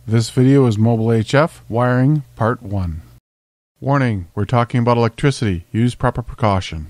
This video is Mobile HF Wiring Part 1. Warning, we're talking about electricity. Use proper precaution.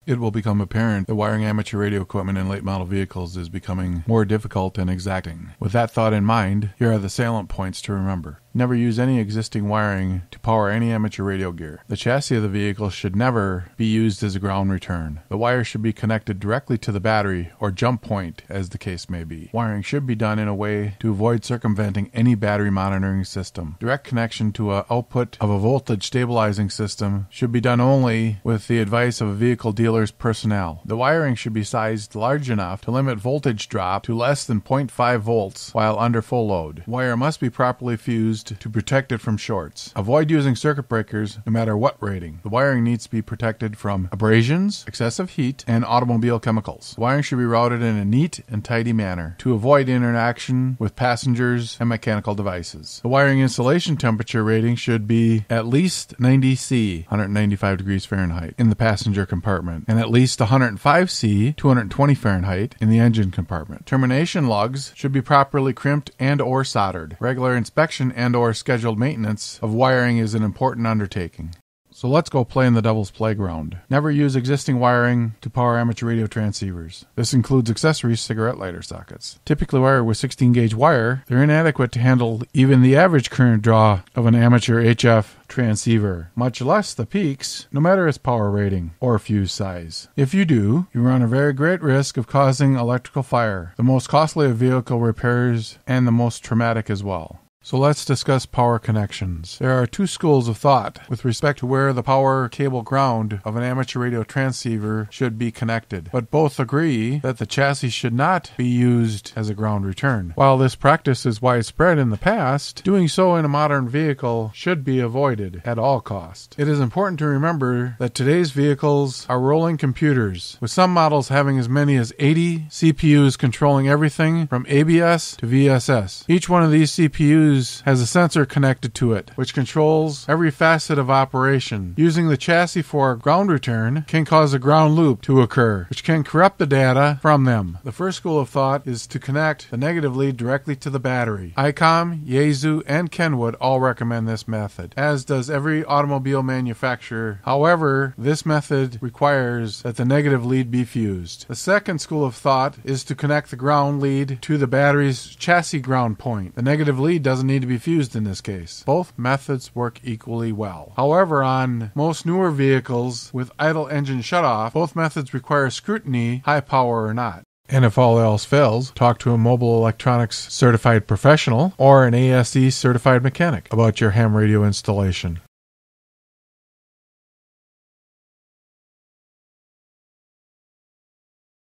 It will become apparent that wiring amateur radio equipment in late model vehicles is becoming more difficult and exacting. With that thought in mind, here are the salient points to remember. Never use any existing wiring to power any amateur radio gear. The chassis of the vehicle should never be used as a ground return. The wire should be connected directly to the battery or jump point, as the case may be. Wiring should be done in a way to avoid circumventing any battery monitoring system. Direct connection to an output of a voltage stabilizing system should be done only with the advice of a vehicle dealer's personnel. The wiring should be sized large enough to limit voltage drop to less than 0.5 volts while under full load. Wire must be properly fused to protect it from shorts. Avoid using circuit breakers no matter what rating. The wiring needs to be protected from abrasions, excessive heat, and automobile chemicals. The wiring should be routed in a neat and tidy manner to avoid interaction with passengers and mechanical devices. The wiring insulation temperature rating should be at least 90 C, 195 degrees Fahrenheit, in the passenger compartment, and at least 105 C, 220 Fahrenheit, in the engine compartment. Termination lugs should be properly crimped and or soldered. Regular inspection and or scheduled maintenance of wiring is an important undertaking. So let's go play in the devil's playground. Never use existing wiring to power amateur radio transceivers. This includes accessories, cigarette lighter sockets. Typically wired with 16-gauge wire, they're inadequate to handle even the average current draw of an amateur HF transceiver, much less the peaks, no matter its power rating or fuse size. If you do, you run a very great risk of causing electrical fire, the most costly of vehicle repairs and the most traumatic as well. So let's discuss power connections. There are two schools of thought with respect to where the power cable ground of an amateur radio transceiver should be connected, but both agree that the chassis should not be used as a ground return. While this practice is widespread in the past, doing so in a modern vehicle should be avoided at all costs. It is important to remember that today's vehicles are rolling computers, with some models having as many as 80 CPUs controlling everything from ABS to VSS. Each one of these CPUs has a sensor connected to it, which controls every facet of operation. Using the chassis for a ground return can cause a ground loop to occur, which can corrupt the data from them. The first school of thought is to connect the negative lead directly to the battery. ICOM, Yaesu, and Kenwood all recommend this method, as does every automobile manufacturer. However, this method requires that the negative lead be fused. The second school of thought is to connect the ground lead to the battery's chassis ground point. The negative lead doesn't need to be fused in this case. Both methods work equally well. However, on most newer vehicles with idle engine shutoff, both methods require scrutiny, high power or not. And if all else fails, talk to a mobile electronics certified professional or an ASE certified mechanic about your ham radio installation.